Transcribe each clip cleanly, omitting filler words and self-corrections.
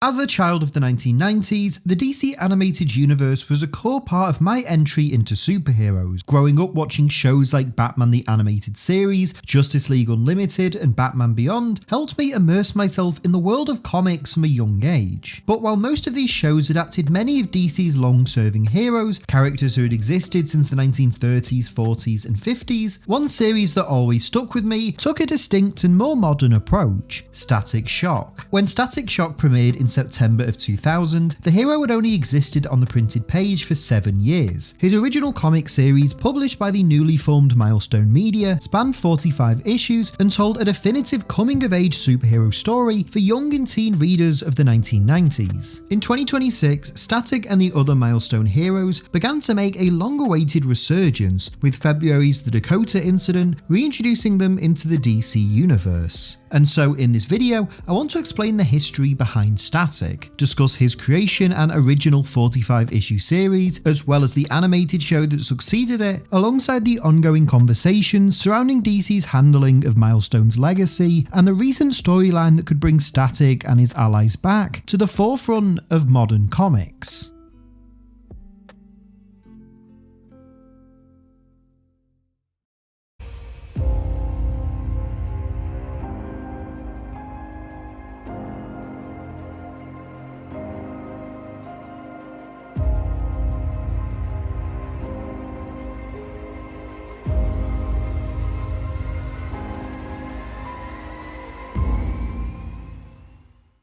As a child of the 1990s, the DC animated universe was a core part of my entry into superheroes. Growing up watching shows like Batman the Animated Series, Justice League Unlimited, and Batman Beyond helped me immerse myself in the world of comics from a young age. But while most of these shows adapted many of DC's long-serving heroes, characters who had existed since the 1930s, 40s, and 50s, one series that always stuck with me took a distinct and more modern approach: Static Shock. When Static Shock premiered in September of 2000, the hero had only existed on the printed page for 7 years. His original comic series, published by the newly formed Milestone Media, spanned 45 issues and told a definitive coming-of-age superhero story for young and teen readers of the 1990s. In 2026, Static and the other Milestone heroes began to make a long-awaited resurgence, with February's The Dakota Incident reintroducing them into the DC universe. And so in this video, I want to explain the history behind Static, discuss his creation and original 45-issue series, as well as the animated show that succeeded it, alongside the ongoing conversations surrounding DC's handling of Milestone's legacy and the recent storyline that could bring Static and his allies back to the forefront of modern comics.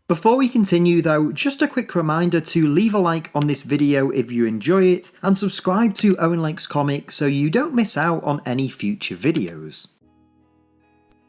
Before we continue though, just a quick reminder to leave a like on this video if you enjoy it, and subscribe to Owen Likes Comics so you don't miss out on any future videos.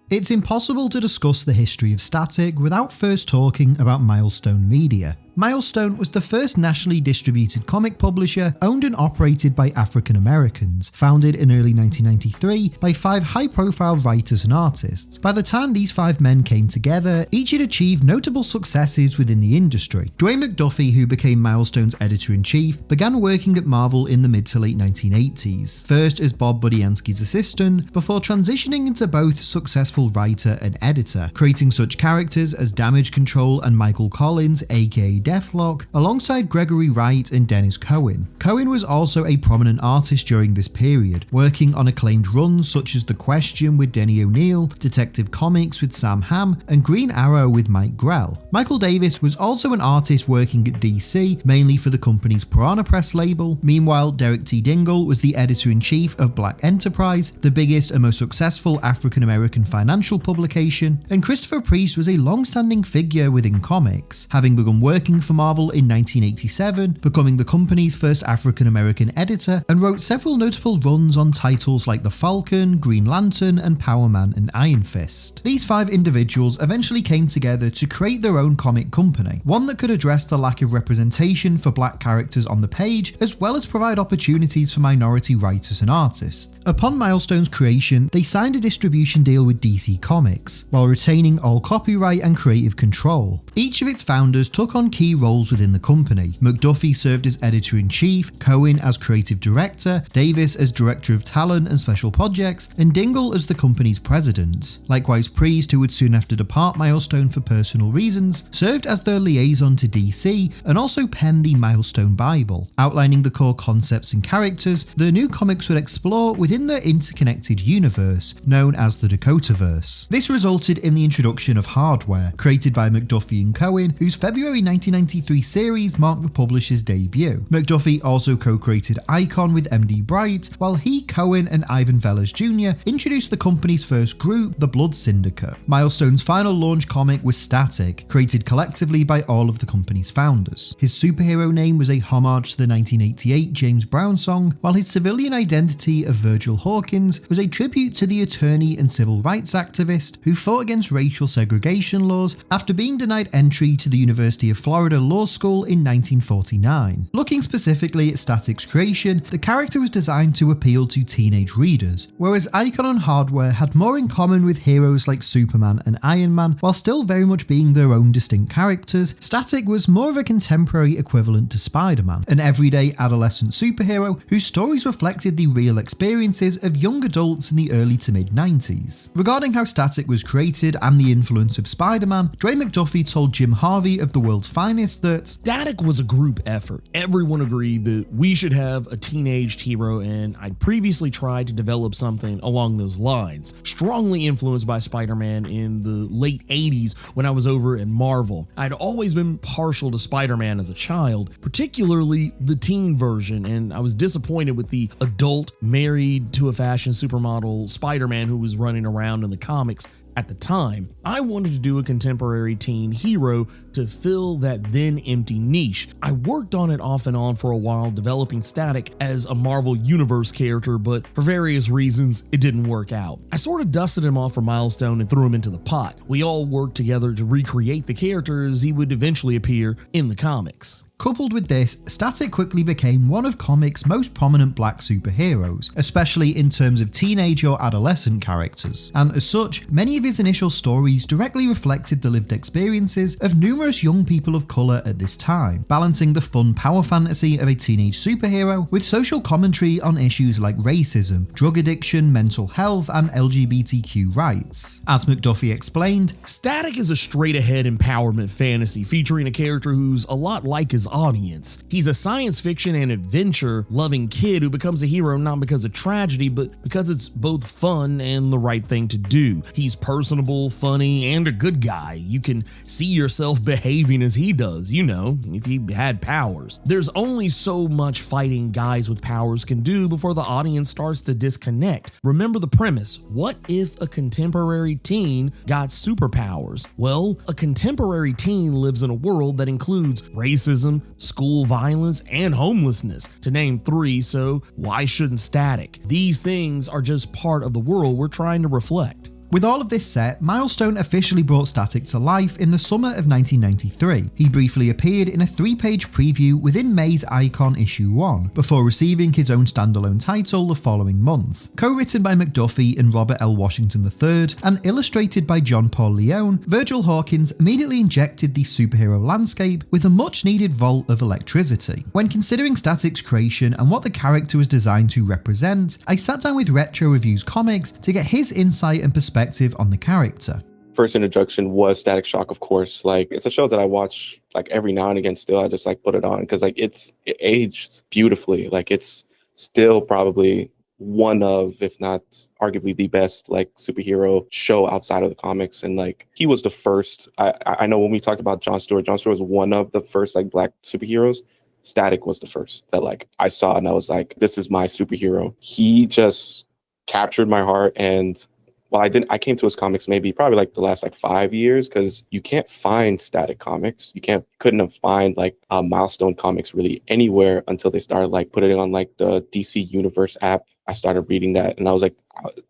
It's impossible to discuss the history of Static without first talking about Milestone Media. Milestone was the first nationally distributed comic publisher owned and operated by African Americans, founded in early 1993 by 5 high-profile writers and artists. By the time these 5 men came together, each had achieved notable successes within the industry. Dwayne McDuffie, who became Milestone's editor-in-chief, began working at Marvel in the mid to late 1980s, first as Bob Budiansky's assistant, before transitioning into both successful writer and editor, creating such characters as Damage Control and Michael Collins, aka Deathlock, alongside Gregory Wright and Dennis Cohen. Cohen was also a prominent artist during this period, working on acclaimed runs such as The Question with Denny O'Neil, Detective Comics with Sam Hamm, and Green Arrow with Mike Grell. Michael Davis was also an artist working at DC, mainly for the company's Piranha Press label. Meanwhile, Derek T. Dingle was the editor-in-chief of Black Enterprise, the biggest and most successful African-American financial publication, and Christopher Priest was a long-standing figure within comics, having begun working for Marvel in 1987, becoming the company's first African-American editor, and wrote several notable runs on titles like The Falcon, Green Lantern, and Power Man and Iron Fist. These 5 individuals eventually came together to create their own comic company, one that could address the lack of representation for black characters on the page, as well as provide opportunities for minority writers and artists. Upon Milestone's creation, they signed a distribution deal with DC Comics, while retaining all copyright and creative control. Each of its founders took on key roles within the company. McDuffie served as editor-in-chief, Cohen as creative director, Davis as director of talent and special projects, and Dingle as the company's president. Likewise, Priest, who would soon have to depart Milestone for personal reasons, served as their liaison to DC and also penned the Milestone Bible, outlining the core concepts and characters the new comics would explore within their interconnected universe, known as the Dakotaverse. This resulted in the introduction of Hardware, created by McDuffie and Cohen, whose February 1993 series marked the publisher's debut. McDuffie also co-created Icon with MD Bright, while he, Cohen, and Ivan Velez Jr. introduced the company's first group, the Blood Syndicate. Milestone's final launch comic was Static, created collectively by all of the company's founders. His superhero name was a homage to the 1988 James Brown song, while his civilian identity of Virgil Hawkins was a tribute to the attorney and civil rights activist who fought against racial segregation laws after being denied entry to the University of Florida Law School in 1949. Looking specifically at Static's creation, the character was designed to appeal to teenage readers, whereas Icon and Hardware had more in common with heroes like Superman and Iron Man, while still very much being their own distinct characters. Static was more of a contemporary equivalent to Spider-Man, an everyday adolescent superhero whose stories reflected the real experiences of young adults in the early to mid-90s. Regarding how Static was created and the influence of Spider-Man, Dwayne McDuffie told Jim Harvey of the World's Finest line is that Static was a group effort. Everyone agreed that we should have a teenaged hero, and I'd previously tried to develop something along those lines, strongly influenced by Spider-Man in the late 80s when I was over at Marvel. I'd always been partial to Spider-Man as a child, particularly the teen version, and I was disappointed with the adult, married to a fashion supermodel Spider-Man who was running around in the comics at the time. I wanted to do a contemporary teen hero to fill that then empty niche. I worked on it off and on for a while, developing Static as a Marvel Universe character, but for various reasons, it didn't work out. I sort of dusted him off for Milestone and threw him into the pot. We all worked together to recreate the character as he would eventually appear in the comics. Coupled with this, Static quickly became one of comics' most prominent black superheroes, especially in terms of teenage or adolescent characters, and as such, many of his initial stories directly reflected the lived experiences of numerous young people of colour at this time, balancing the fun power fantasy of a teenage superhero with social commentary on issues like racism, drug addiction, mental health, and LGBTQ rights. As McDuffie explained, Static is a straight-ahead empowerment fantasy featuring a character who's a lot like his audience. He's a science fiction and adventure loving kid who becomes a hero not because of tragedy, but because it's both fun and the right thing to do. He's personable, funny, and a good guy. You can see yourself behaving as he does, you know, if he had powers. There's only so much fighting guys with powers can do before the audience starts to disconnect. Remember the premise. What if a contemporary teen got superpowers? Well, a contemporary teen lives in a world that includes racism, school violence, and homelessness, to name three, so why shouldn't Static? These things are just part of the world we're trying to reflect. With all of this set, Milestone officially brought Static to life in the summer of 1993. He briefly appeared in a 3-page preview within May's Icon issue 1, before receiving his own standalone title the following month. Co-written by McDuffie and Robert L. Washington III, and illustrated by John Paul Leone, Virgil Hawkins immediately injected the superhero landscape with a much-needed volt of electricity. When considering Static's creation and what the character was designed to represent, I sat down with Retro Reviews Comics to get his insight and perspective on the character. First introduction was Static Shock, of course. Like, it's a show that I watch like every now and again still. I just like put it on because like it aged beautifully. Like, it's still probably one of, if not arguably the best like superhero show outside of the comics. And like, he was the first. I know when we talked about John Stewart was one of the first like black superheroes. Static was the first that like I saw and I was like, this is my superhero. He just captured my heart. And well, I came to his comics maybe probably like the last like 5 years, because you can't find Static comics. Couldn't have find like Milestone comics really anywhere until they started like putting it on like the DC Universe app. I started reading that and I was like,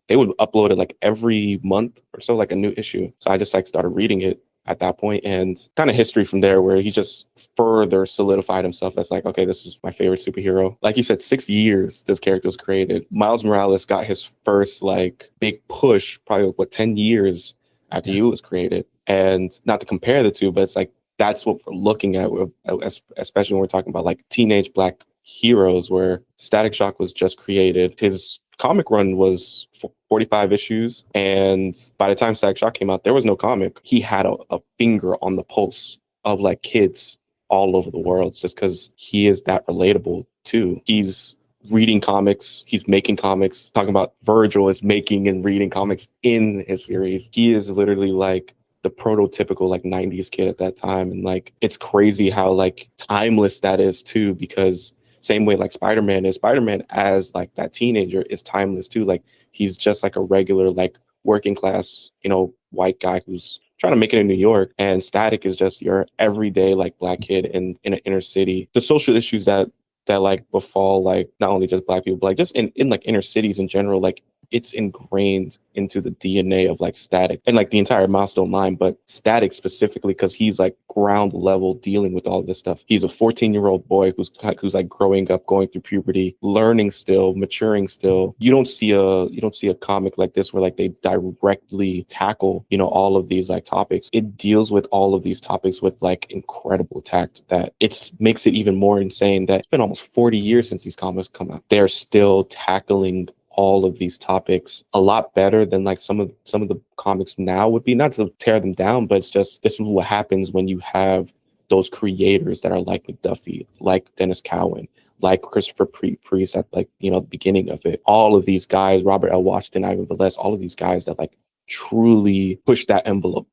they would upload it like every month or so, like a new issue. So I just like started reading it at that point, and kind of history from there where he just further solidified himself as like, okay, this is my favorite superhero. Like you said, 6 years this character was created. Miles Morales got his first like big push probably 10 years after he was created. And not to compare the two, but it's like that's what we're looking at, especially when we're talking about like teenage black heroes, where Static Shock was just created. His comic run was 45 issues, and by the time Static Shock came out, there was no comic. He had a finger on the pulse of like kids all over the world, just because he is that relatable too. He's reading comics, he's making comics. Talking about Virgil is making and reading comics in his series. He is literally like the prototypical like 90s kid at that time. And like, it's crazy how like timeless that is too, because same way like Spider-Man as like that teenager is timeless too. Like, he's just like a regular like working class, white guy who's trying to make it in New York. And Static is just your everyday like black kid in an inner city. The social issues that like befall like not only just black people, but like just in like inner cities in general, like it's ingrained into the DNA of like Static and like the entire Milestone line, but Static specifically because he's like ground level dealing with all of this stuff. He's a 14-year-old boy who's like growing up, going through puberty, learning still, maturing still. You don't see a comic like this where like they directly tackle, all of these like topics. It deals with all of these topics with like incredible tact that makes it even more insane that it's been almost 40 years since these comics come out. They're still tackling all of these topics a lot better than like some of the comics now would be. Not to tear them down, but it's just, this is what happens when you have those creators that are like McDuffie, like Dennis Cowan, like Christopher Priest at like, you know, the beginning of it. All of these guys, Robert L. Washington, Ivan Velez, all of these guys that like truly push that envelope.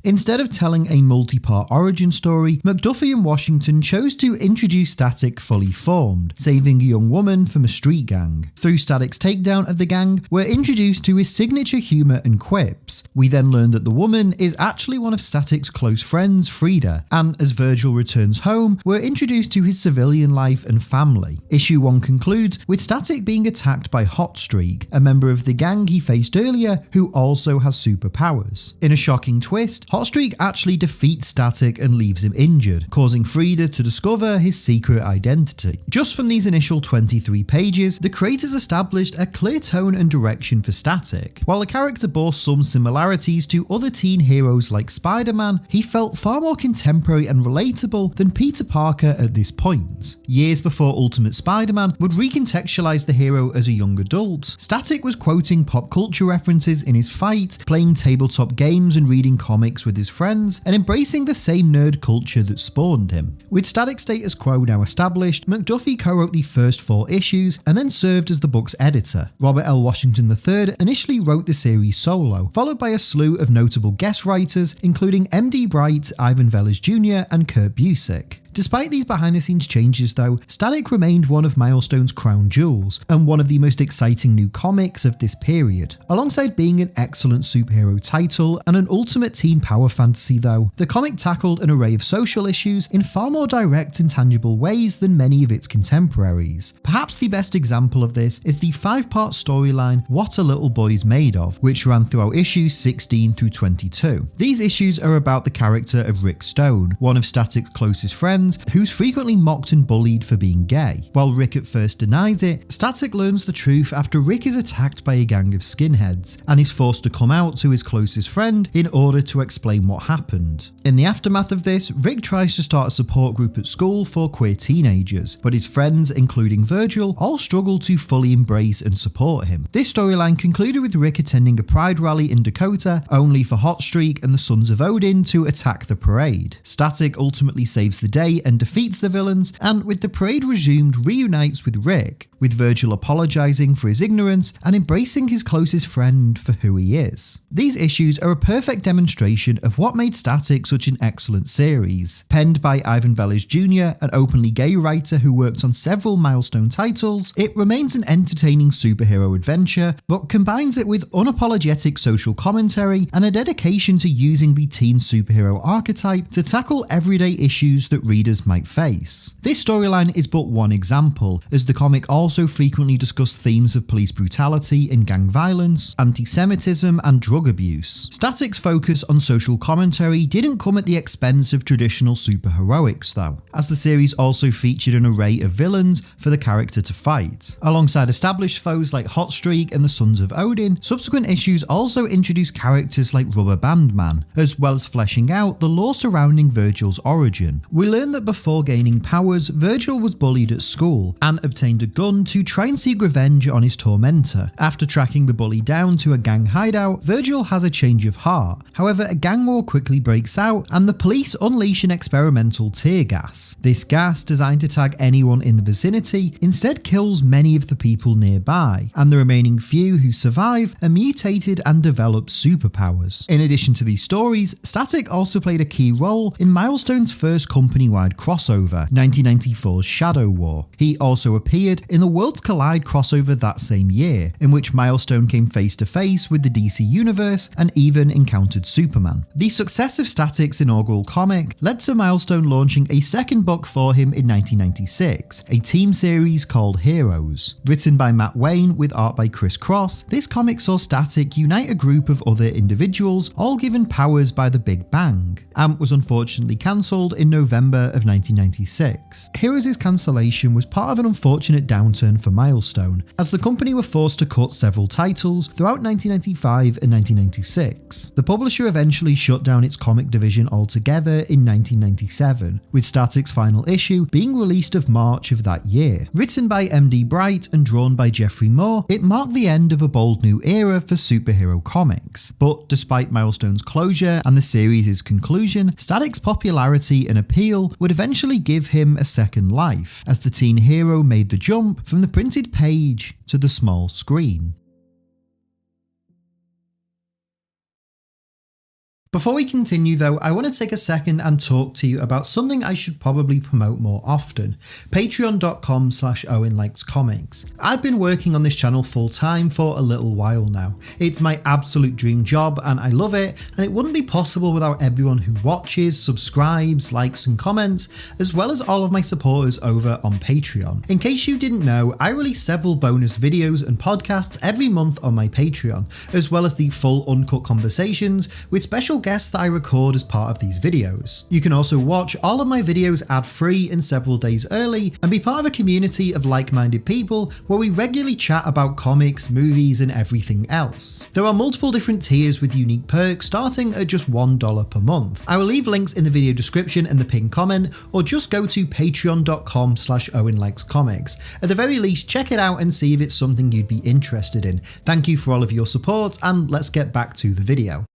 Instead of telling a multi-part origin story, McDuffie and Washington chose to introduce Static fully formed, saving a young woman from a street gang. Through Static's takedown of the gang, we're introduced to his signature humour and quips. We then learn that the woman is actually one of Static's close friends, Frida, and as Virgil returns home, we're introduced to his civilian life and family. Issue 1 concludes with Static being attacked by Hotstreak, a member of the gang he faced earlier who also has superpowers. In a shocking twist, Hotstreak actually defeats Static and leaves him injured, causing Frida to discover his secret identity. Just from these initial 23 pages, the creators established a clear tone and direction for Static. While the character bore some similarities to other teen heroes like Spider-Man, he felt far more contemporary and relatable than Peter Parker at this point. Years before Ultimate Spider-Man would recontextualize the hero as a young adult, Static was quoting pop culture references in his fight, playing tabletop games and reading comics with his friends, and embracing the same nerd culture that spawned him. With Static status quo now established, McDuffie co-wrote the first 4 issues and then served as the book's editor. Robert L. Washington III initially wrote the series solo, followed by a slew of notable guest writers including M.D. Bright, Ivan Velez Jr. and Kurt Busiek. Despite these behind-the-scenes changes though, Static remained one of Milestone's crown jewels, and one of the most exciting new comics of this period. Alongside being an excellent superhero title and an ultimate teen power fantasy though, the comic tackled an array of social issues in far more direct and tangible ways than many of its contemporaries. Perhaps the best example of this is the 5-part storyline What a Little Boy's Made Of, which ran throughout issues 16 through 22. These issues are about the character of Rick Stone, one of Static's closest friends, who's frequently mocked and bullied for being gay. While Rick at first denies it, Static learns the truth after Rick is attacked by a gang of skinheads, and is forced to come out to his closest friend in order to explain what happened. In the aftermath of this, Rick tries to start a support group at school for queer teenagers, but his friends, including Virgil, all struggle to fully embrace and support him. This storyline concluded with Rick attending a pride rally in Dakota, only for Hotstreak and the Sons of Odin to attack the parade. Static ultimately saves the day and defeats the villains, and with the parade resumed, reunites with Rick, with Virgil apologising for his ignorance and embracing his closest friend for who he is. These issues are a perfect demonstration of what made Static such an excellent series. Penned by Ivan Velez Jr., an openly gay writer who worked on several Milestone titles, it remains an entertaining superhero adventure, but combines it with unapologetic social commentary and a dedication to using the teen superhero archetype to tackle everyday issues that readers might face. This storyline is but one example, as the comic also frequently discussed themes of police brutality and gang violence, anti-Semitism and drug abuse. Static's focus on social commentary didn't come at the expense of traditional superheroics though, as the series also featured an array of villains for the character to fight. Alongside established foes like Hotstreak and the Sons of Odin, subsequent issues also introduced characters like Rubber Band Man, as well as fleshing out the lore surrounding Virgil's origin. We learn that before gaining powers, Virgil was bullied at school and obtained a gun to try and seek revenge on his tormentor. After tracking the bully down to a gang hideout, Virgil has a change of heart. However, a gang war quickly breaks out and the police unleash an experimental tear gas. This gas, designed to tag anyone in the vicinity, instead kills many of the people nearby, and the remaining few who survive are mutated and develop superpowers. In addition to these stories, Static also played a key role in Milestone's first company-wide crossover, 1994's Shadow War. He also appeared in the Worlds Collide crossover that same year, in which Milestone came face to face with the DC Universe and even encountered Superman. The success of Static's inaugural comic led to Milestone launching a second book for him in 1996, a team series called Heroes. Written by Matt Wayne with art by Chris Cross, this comic saw Static unite a group of other individuals, all given powers by the Big Bang, and was unfortunately cancelled in November September of 1996. Heroes' cancellation was part of an unfortunate downturn for Milestone, as the company were forced to cut several titles throughout 1995 and 1996. The publisher eventually shut down its comic division altogether in 1997, with Static's final issue being released of March of that year. Written by MD Bright and drawn by Jeffrey Moore, it marked the end of a bold new era for superhero comics. But despite Milestone's closure and the series' conclusion, Static's popularity and appeal would eventually give him a second life, as the teen hero made the jump from the printed page to the small screen. Before we continue though, I want to take a second and talk to you about something I should probably promote more often, patreon.com/Owen Likes Comics. I've been working on this channel full time for a little while now. It's my absolute dream job and I love it, and it wouldn't be possible without everyone who watches, subscribes, likes and comments, as well as all of my supporters over on Patreon. In case you didn't know, I release several bonus videos and podcasts every month on my Patreon, as well as the full uncut conversations with special guests that I record as part of these videos. You can also watch all of my videos ad-free and several days early, and be part of a community of like-minded people where we regularly chat about comics, movies and everything else. There are multiple different tiers with unique perks starting at just $1 per month. I will leave links in the video description and the pinned comment, or just go to patreon.com/Owen Likes Comics. At the very least, check it out and see if it's something you'd be interested in. Thank you for all of your support, and let's get back to the video.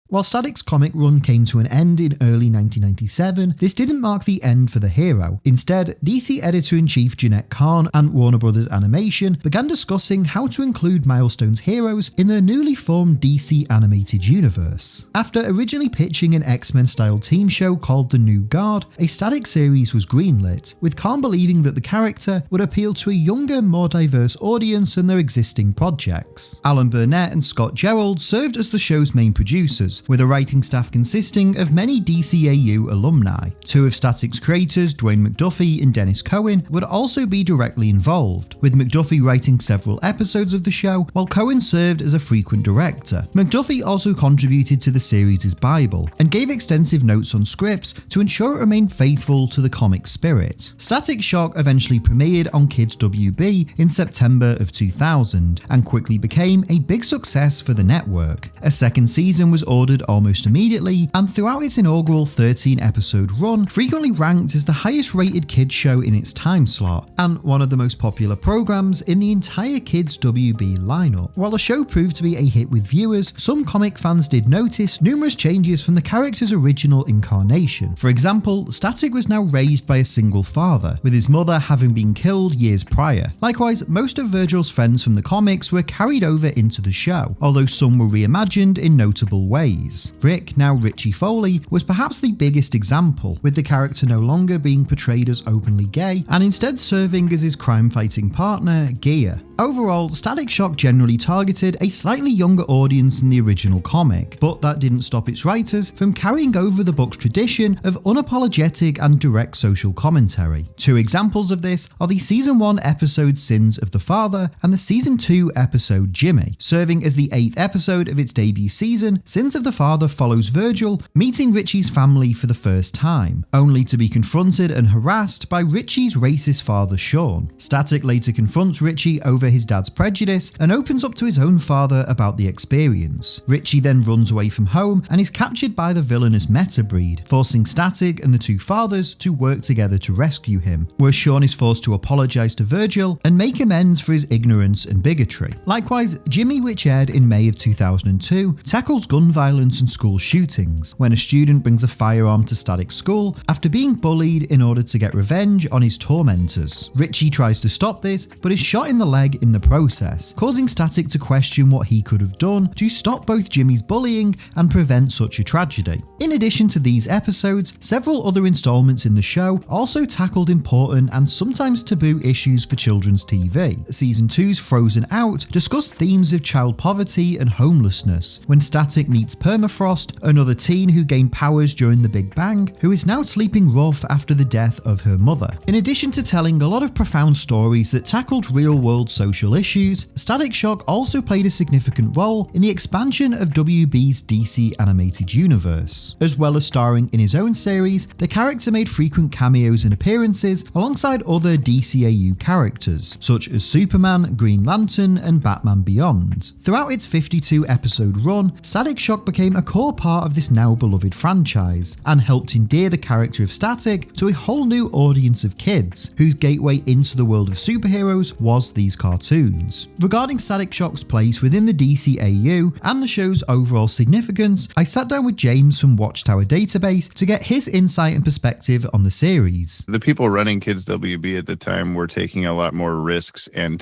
While Static's comic run came to an end in early 1997, this didn't mark the end for the hero. Instead, DC editor-in-chief Jeanette Kahn and Warner Bros. Animation began discussing how to include Milestone's heroes in their newly formed DC animated universe. After originally pitching an X-Men style team show called The New Guard, a Static series was greenlit, with Kahn believing that the character would appeal to a younger, more diverse audience than their existing projects. Alan Burnett and Scott Gerald served as the show's main producers, with a writing staff consisting of many DCAU alumni. Two of Static's creators, Dwayne McDuffie and Dennis Cohen, would also be directly involved, with McDuffie writing several episodes of the show, while Cohen served as a frequent director. McDuffie also contributed to the series' Bible, and gave extensive notes on scripts to ensure it remained faithful to the comic spirit. Static Shock eventually premiered on Kids WB in September of 2000, and quickly became a big success for the network. A second season was ordered almost immediately, and throughout its inaugural 13-episode run, frequently ranked as the highest rated kids show in its time slot, and one of the most popular programs in the entire Kids WB lineup. While the show proved to be a hit with viewers, some comic fans did notice numerous changes from the character's original incarnation. For example, Static was now raised by a single father, with his mother having been killed years prior. Likewise, most of Virgil's friends from the comics were carried over into the show, although some were reimagined in notable ways. Rick, now Richie Foley, was perhaps the biggest example, with the character no longer being portrayed as openly gay, and instead serving as his crime-fighting partner, Gia. Overall, Static Shock generally targeted a slightly younger audience than the original comic, but that didn't stop its writers from carrying over the book's tradition of unapologetic and direct social commentary. Two examples of this are the Season 1 episode Sins of the Father and the Season 2 episode Jimmy. Serving as the 8th episode of its debut season, Sins of the Father follows Virgil meeting Richie's family for the first time, only to be confronted and harassed by Richie's racist father Sean. Static later confronts Richie over his dad's prejudice and opens up to his own father about the experience. Richie then runs away from home and is captured by the villainous Meta breed, forcing Static and the two fathers to work together to rescue him, where Sean is forced to apologise to Virgil and make amends for his ignorance and bigotry. Likewise, Jimmy, which aired in May of 2002, tackles gun violence and school shootings, when a student brings a firearm to Static's school after being bullied in order to get revenge on his tormentors. Richie tries to stop this, but is shot in the leg in the process, causing Static to question what he could have done to stop both Jimmy's bullying and prevent such a tragedy. In addition to these episodes, several other installments in the show also tackled important and sometimes taboo issues for children's TV. Season 2's Frozen Out discussed themes of child poverty and homelessness, when Static meets Permafrost, another teen who gained powers during the Big Bang, who is now sleeping rough after the death of her mother. In addition to telling a lot of profound stories that tackled real-world social issues, Static Shock also played a significant role in the expansion of WB's DC animated universe. As well as starring in his own series, the character made frequent cameos and appearances alongside other DCAU characters, such as Superman, Green Lantern, and Batman Beyond. Throughout its 52-episode run, Static Shock became a core part of this now beloved franchise, and helped endear the character of Static to a whole new audience of kids, whose gateway into the world of superheroes was these cartoons. Regarding Static Shock's place within the DCAU and the show's overall significance, I sat down with James from Watchtower Database to get his insight and perspective on the series. The people running Kids WB at the time were taking a lot more risks and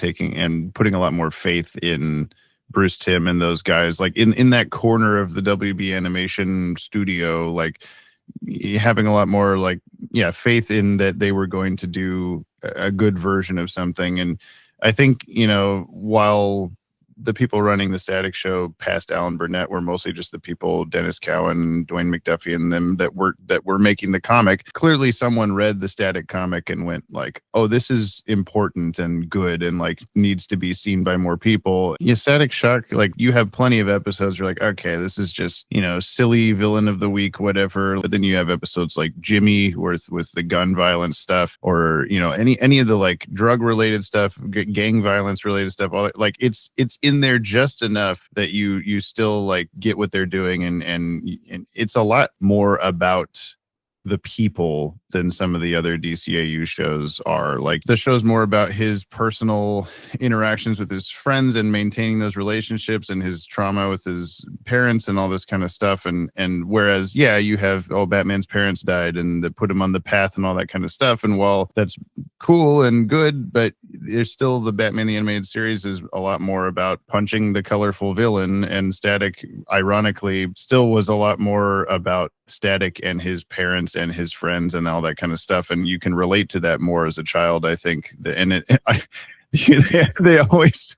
putting a lot more faith in Bruce Timm and those guys. Like in that corner of the WB animation studio, like having a lot more faith in that they were going to do a good version of something. And I think, while the people running the Static Show past Alan Burnett were mostly just the people, Dennis Cowan, Dwayne McDuffie, and them that were making the comic. Clearly someone read the Static comic and went like, oh, this is important and good and like needs to be seen by more people. Yeah, Static Shock, like you have plenty of episodes you're like, okay, this is just, silly villain of the week, whatever. But then you have episodes like Jimmy with the gun violence stuff, or, any of the like drug related stuff, gang violence related stuff, all that. Like it's in there just enough that you still like get what they're doing, and it's a lot more about the people than some of the other DCAU shows are. Like the show's more about his personal interactions with his friends and maintaining those relationships and his trauma with his parents and all this kind of stuff. And whereas, yeah, you have, Batman's parents died and that put him on the path and all that kind of stuff. And while that's cool and good, but there's still the Batman the Animated Series is a lot more about punching the colorful villain, and Static, ironically, still was a lot more about Static and his parents and his friends and all that kind of stuff. And you can relate to that more as a child, I think. They always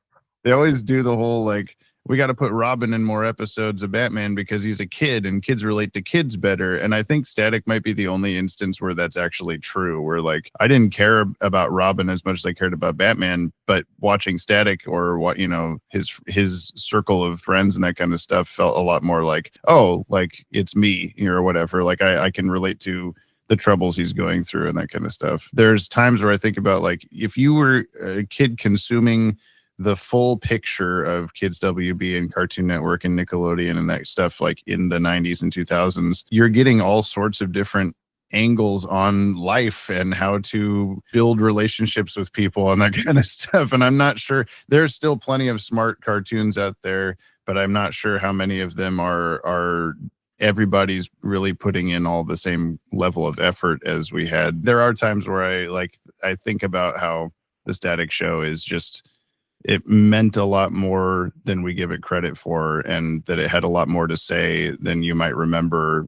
do the whole like, we got to put Robin in more episodes of Batman because he's a kid and kids relate to kids better. And I think Static might be the only instance where that's actually true, where like I didn't care about Robin as much as I cared about Batman, but watching Static or what, his circle of friends and that kind of stuff felt a lot more like, oh, like it's me or whatever. Like I can relate to the troubles he's going through and that kind of stuff. There's times where I think about like, if you were a kid consuming the full picture of Kids WB and Cartoon Network and Nickelodeon and that stuff like in the 90s and 2000s, you're getting all sorts of different angles on life and how to build relationships with people and that kind of stuff. And I'm not sure, there's still plenty of smart cartoons out there, but I'm not sure how many of them are everybody's really putting in all the same level of effort as we had. There are times where I think about how the Static Show is just, it meant a lot more than we give it credit for, and that it had a lot more to say than you might remember.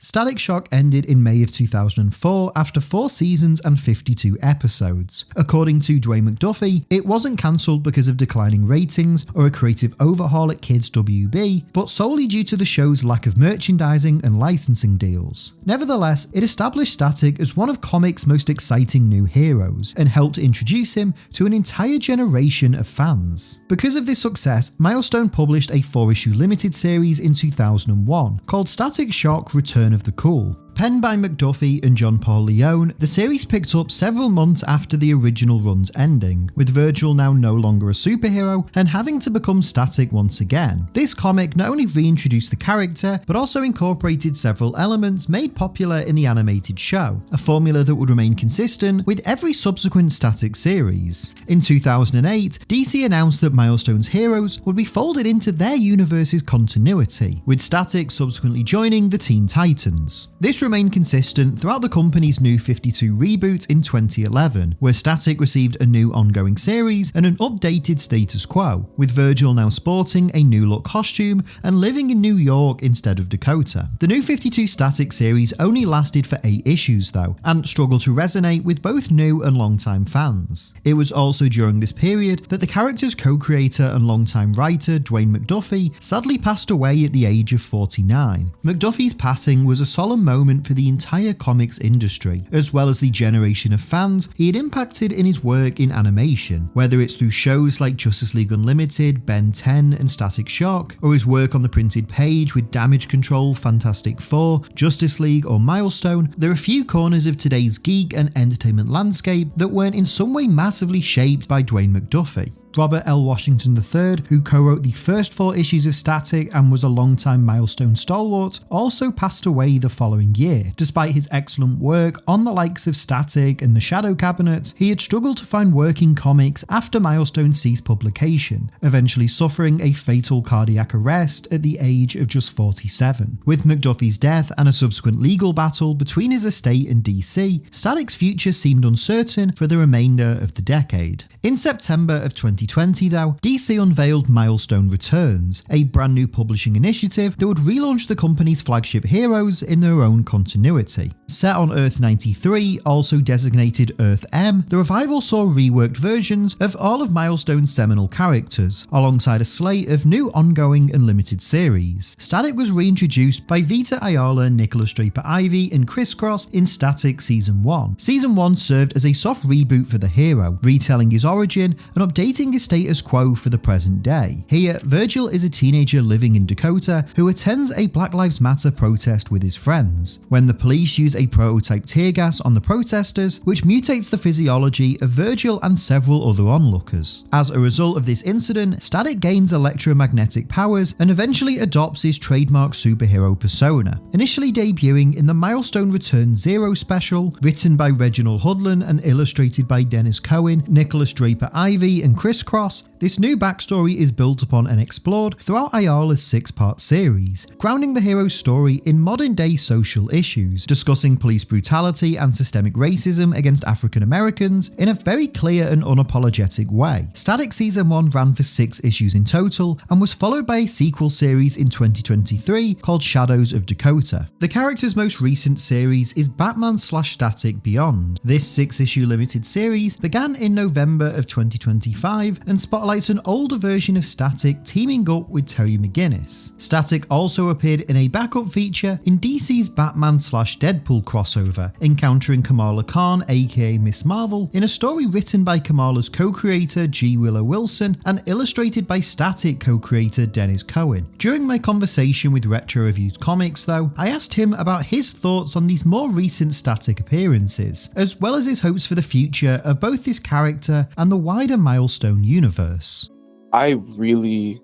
Static Shock ended in May of 2004 after 4 seasons and 52 episodes. According to Dwayne McDuffie, it wasn't cancelled because of declining ratings or a creative overhaul at Kids WB, but solely due to the show's lack of merchandising and licensing deals. Nevertheless, it established Static as one of comics' most exciting new heroes, and helped introduce him to an entire generation of fans. Because of this success, Milestone published a 4-issue limited series in 2001 called Static Shock Return of the Cool. Penned by McDuffie and John Paul Leone, the series picked up several months after the original run's ending, with Virgil now no longer a superhero and having to become Static once again. This comic not only reintroduced the character, but also incorporated several elements made popular in the animated show, a formula that would remain consistent with every subsequent Static series. In 2008, DC announced that Milestone's heroes would be folded into their universe's continuity, with Static subsequently joining the Teen Titans. This remained consistent throughout the company's New 52 reboot in 2011, where Static received a new ongoing series and an updated status quo, with Virgil now sporting a new look costume and living in New York instead of Dakota. The New 52 Static series only lasted for 8 issues though, and struggled to resonate with both new and longtime fans. It was also during this period that the character's co-creator and longtime writer Dwayne McDuffie sadly passed away at the age of 49. McDuffie's passing was a solemn moment moment for the entire comics industry, as well as the generation of fans he had impacted in his work in animation, whether it's through shows like Justice League Unlimited, Ben 10 and Static Shock, or his work on the printed page with Damage Control, Fantastic Four, Justice League or Milestone. There are few corners of today's geek and entertainment landscape that weren't in some way massively shaped by Dwayne McDuffie. Robert L. Washington III, who co-wrote the first 4 issues of Static and was a long-time Milestone stalwart, also passed away the following year. Despite his excellent work on the likes of Static and the Shadow Cabinet, he had struggled to find work in comics after Milestone ceased publication, eventually suffering a fatal cardiac arrest at the age of just 47. With McDuffie's death and a subsequent legal battle between his estate and DC, Static's future seemed uncertain for the remainder of the decade. In September of 2020 though, DC unveiled Milestone Returns, a brand new publishing initiative that would relaunch the company's flagship heroes in their own continuity. Set on Earth 93, also designated Earth M, the revival saw reworked versions of all of Milestone's seminal characters, alongside a slate of new ongoing and limited series. Static was reintroduced by Vita Ayala, Nicholas Draper-Ivey and Criss Cross in Static Season 1. Season 1 served as a soft reboot for the hero, retelling his origin and updating his status quo for the present day. Here, Virgil is a teenager living in Dakota who attends a Black Lives Matter protest with his friends, when the police use a prototype tear gas on the protesters, which mutates the physiology of Virgil and several other onlookers. As a result of this incident, Static gains electromagnetic powers and eventually adopts his trademark superhero persona, initially debuting in the Milestone Returns Zero special, written by Reginald Hudlin and illustrated by Dennis Cohen, Nicholas Draper-Ivey and Criss Cross. This new backstory is built upon and explored throughout Ayala's 6-part series, grounding the hero's story in modern-day social issues, discussing police brutality and systemic racism against African Americans in a very clear and unapologetic way. Static Season 1 ran for 6 issues in total and was followed by a sequel series in 2023 called Shadows of Dakota. The character's most recent series is Batman/Static Beyond. This 6-issue limited series began in November of 2025 and spotlights an older version of Static teaming up with Terry McGinnis. Static also appeared in a backup feature in DC's Batman/Deadpool crossover, encountering Kamala Khan aka Miss Marvel in a story written by Kamala's co-creator G. Willow Wilson and illustrated by Static co-creator Dennis Cohen. During my conversation with Retro Reviewed Comics though, I asked him about his thoughts on these more recent Static appearances, as well as his hopes for the future of both this character and the wider Milestone universe. I really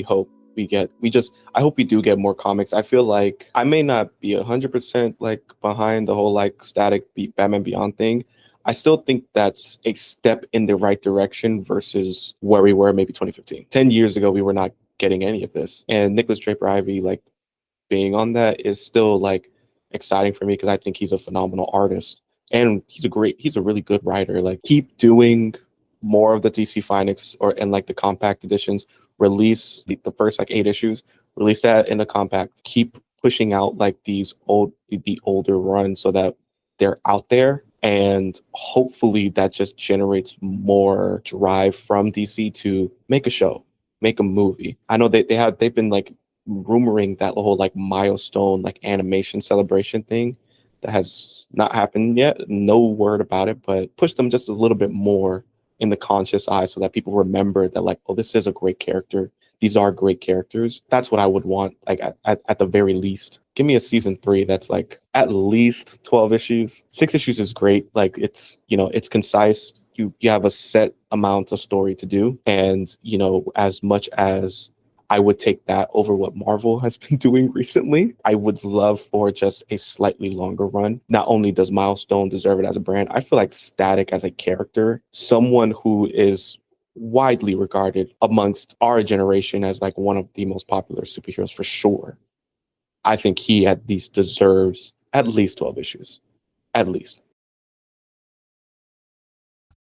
hope I hope we do get more comics. I feel like I may not be 100% like behind the whole like Static Batman Beyond thing. I still think that's a step in the right direction versus where we were maybe 2015. 10 years ago, we were not getting any of this. And Nicholas Draper-Ivey like being on that is still like exciting for me because I think he's a phenomenal artist. And he's a really good writer. Like, keep doing more of the DC Finix and like the compact editions. Release the first like 8 issues. Release that in the compact. Keep pushing out like the older runs so that they're out there. And hopefully that just generates more drive from DC to make a show, make a movie. I know they've been like rumoring that whole like Milestone like animation celebration thing. That has not happened yet. No word about it, but push them just a little bit more in the conscious eye so that people remember that like, oh, this is a great character. These are great characters. That's what I would want, like at the very least. Give me a season 3 that's like at least 12 issues. 6 issues is great. Like, it's, it's concise. You have a set amount of story to do. And, as much as I would take that over what Marvel has been doing recently, I would love for just a slightly longer run. Not only does Milestone deserve it as a brand, I feel like Static as a character, someone who is widely regarded amongst our generation as like one of the most popular superheroes for sure. I think he at least deserves at least 12 issues. At least.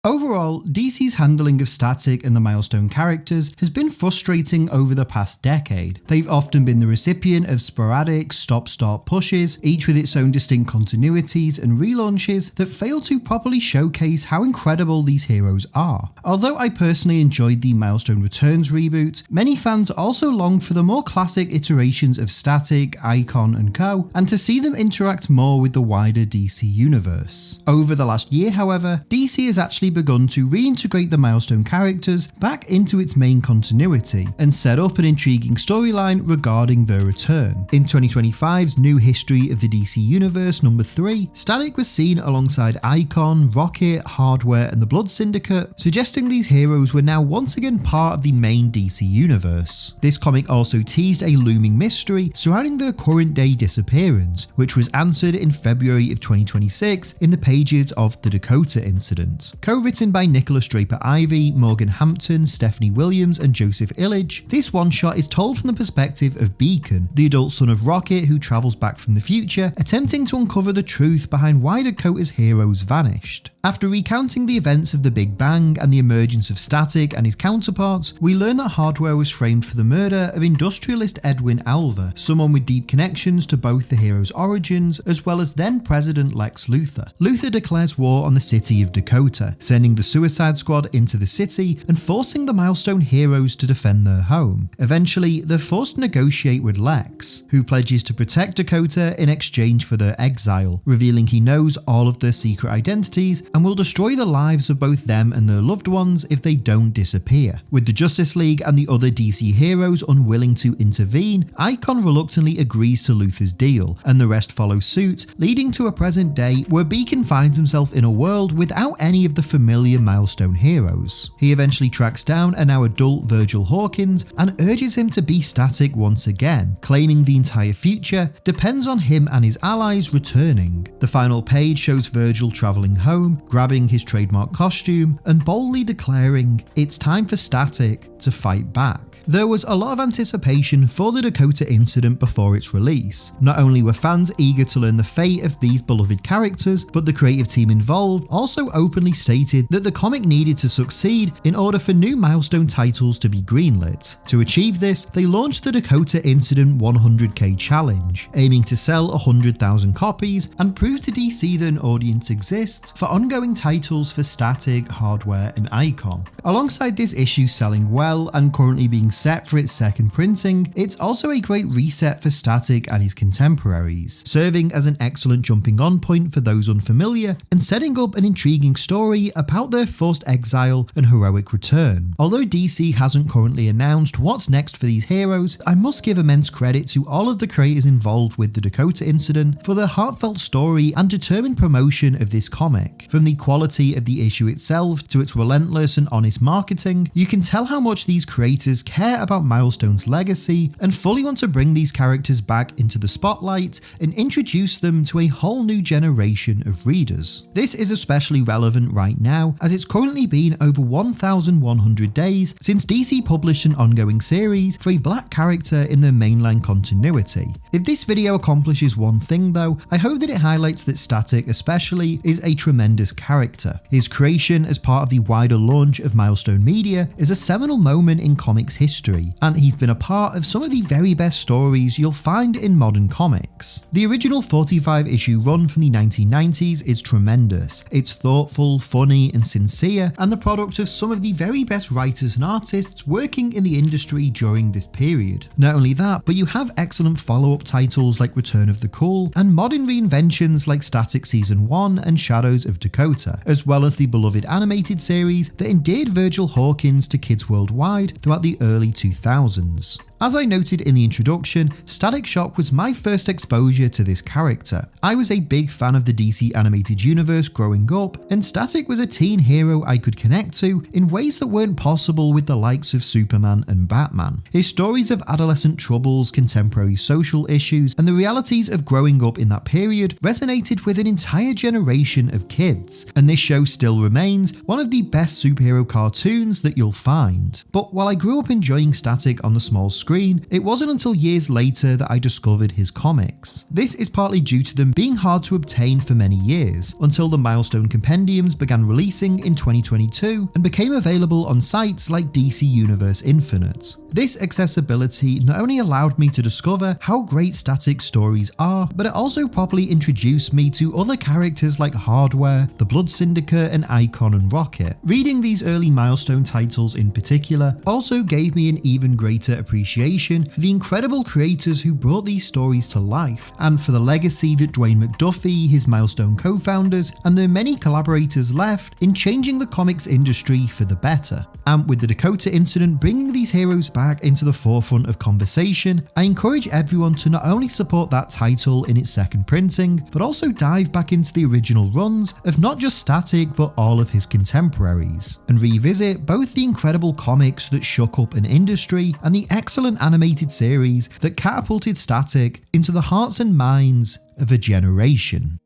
Overall, DC's handling of Static and the Milestone characters has been frustrating over the past decade. They've often been the recipient of sporadic stop-start pushes, each with its own distinct continuities and relaunches that fail to properly showcase how incredible these heroes are. Although I personally enjoyed the Milestone Returns reboot, many fans also longed for the more classic iterations of Static, Icon and Co, and to see them interact more with the wider DC universe. Over the last year, however, DC has actually begun to reintegrate the Milestone characters back into its main continuity and set up an intriguing storyline regarding their return. In 2025's New History of the DC Universe number 3, Static was seen alongside Icon, Rocket, Hardware and the Blood Syndicate, suggesting these heroes were now once again part of the main DC universe. This comic also teased a looming mystery surrounding their current day disappearance, which was answered in February of 2026 in the pages of The Dakota Incident. Co-written by Nicholas Draper-Ivey, Morgan Hampton, Stephanie Williams and Joseph Illich, this one-shot is told from the perspective of Beacon, the adult son of Rocket who travels back from the future, attempting to uncover the truth behind why Dakota's heroes vanished. After recounting the events of the Big Bang and the emergence of Static and his counterparts, we learn that Hardware was framed for the murder of industrialist Edwin Alva, someone with deep connections to both the hero's origins as well as then President Lex Luthor. Luthor declares war on the city of Dakota, sending the Suicide Squad into the city and forcing the Milestone heroes to defend their home. Eventually, they're forced to negotiate with Lex, who pledges to protect Dakota in exchange for their exile, revealing he knows all of their secret identities and will destroy the lives of both them and their loved ones if they don't disappear. With the Justice League and the other DC heroes unwilling to intervene, Icon reluctantly agrees to Luthor's deal, and the rest follow suit, leading to a present day where Beacon finds himself in a world without any of the familiar Milestone heroes. He eventually tracks down a now adult Virgil Hawkins and urges him to be Static once again, claiming the entire future depends on him and his allies returning. The final page shows Virgil travelling home, grabbing his trademark costume and boldly declaring, "It's time for Static to fight back." There was a lot of anticipation for the Dakota Incident before its release. Not only were fans eager to learn the fate of these beloved characters, but the creative team involved also openly stated that the comic needed to succeed in order for new Milestone titles to be greenlit. To achieve this, they launched the Dakota Incident 100k challenge, aiming to sell 100,000 copies and prove to DC that an audience exists for ongoing titles for Static, Hardware and Icon. Alongside this issue selling well and currently being set for its second printing, it's also a great reset for Static and his contemporaries, serving as an excellent jumping on point for those unfamiliar and setting up an intriguing story about their forced exile and heroic return. Although DC hasn't currently announced what's next for these heroes, I must give immense credit to all of the creators involved with the Dakota Incident for their heartfelt story and determined promotion of this comic. From the quality of the issue itself to its relentless and honest marketing, you can tell how much these creators care about Milestone's legacy and fully want to bring these characters back into the spotlight and introduce them to a whole new generation of readers. This is especially relevant right now, as it's currently been over 1,100 days since DC published an ongoing series for a black character in their mainline continuity. If this video accomplishes one thing though, I hope that it highlights that Static especially is a tremendous character. His creation as part of the wider launch of Milestone Media is a seminal moment in comics history, and he's been a part of some of the very best stories you'll find in modern comics. The original 45-issue run from the 1990s is tremendous. It's thoughtful, funny and sincere, and the product of some of the very best writers and artists working in the industry during this period. Not only that, but you have excellent follow-up titles like Return of the Cool and modern reinventions like Static Season 1 and Shadows of Dakota, as well as the beloved animated series that endeared Virgil Hawkins to kids worldwide throughout the early 2000s. As I noted in the introduction, Static Shock was my first exposure to this character. I was a big fan of the DC animated universe growing up, and Static was a teen hero I could connect to in ways that weren't possible with the likes of Superman and Batman. His stories of adolescent troubles, contemporary social issues, and the realities of growing up in that period resonated with an entire generation of kids, and this show still remains one of the best superhero cartoons that you'll find. But while I grew up enjoying Static on the small screen, screen, it wasn't until years later that I discovered his comics. This is partly due to them being hard to obtain for many years, until the Milestone compendiums began releasing in 2022 and became available on sites like DC Universe Infinite. This accessibility not only allowed me to discover how great Static stories are, but it also properly introduced me to other characters like Hardware, the Blood Syndicate, and Icon and Rocket. Reading these early Milestone titles in particular also gave me an even greater appreciation for the incredible creators who brought these stories to life, and for the legacy that Dwayne McDuffie, his Milestone co-founders, and their many collaborators left in changing the comics industry for the better. And with the Dakota Incident bringing these heroes back into the forefront of conversation, I encourage everyone to not only support that title in its second printing, but also dive back into the original runs of not just Static but all of his contemporaries, and revisit both the incredible comics that shook up an industry and the excellent animated series that catapulted Static into the hearts and minds of a generation.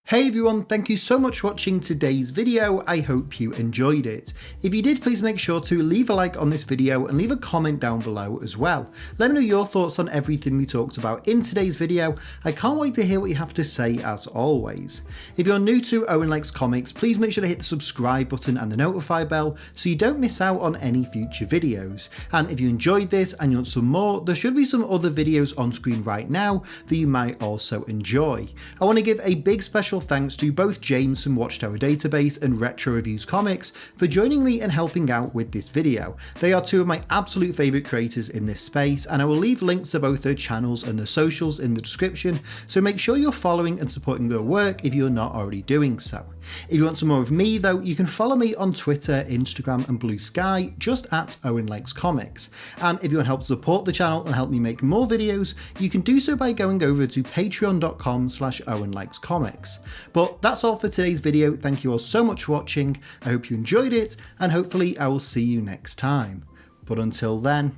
Hey everyone, thank you so much for watching today's video. I hope you enjoyed it. If you did, please make sure to leave a like on this video and leave a comment down below as well. Let me know your thoughts on everything we talked about in today's video. I can't wait to hear what you have to say as always. If you're new to Owen Likes Comics, please make sure to hit the subscribe button and the notify bell so you don't miss out on any future videos. And if you enjoyed this and you want some more, there should be some other videos on screen right now that you might also enjoy. I want to give a big special thanks to both James from Watchtower Database and Retro Reviews Comics for joining me and helping out with this video. They are two of my absolute favourite creators in this space, and I will leave links to both their channels and their socials in the description, so make sure you're following and supporting their work if you're not already doing so. If you want some more of me though, you can follow me on Twitter, Instagram and Blue Sky, just at Owen Likes Comics. And if you want help to support the channel and help me make more videos, you can do so by going over to patreon.com/OwenLikesComics. But that's all for today's video. Thank you all so much for watching. I hope you enjoyed it, and hopefully I will see you next time. But until then,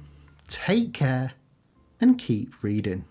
take care and keep reading.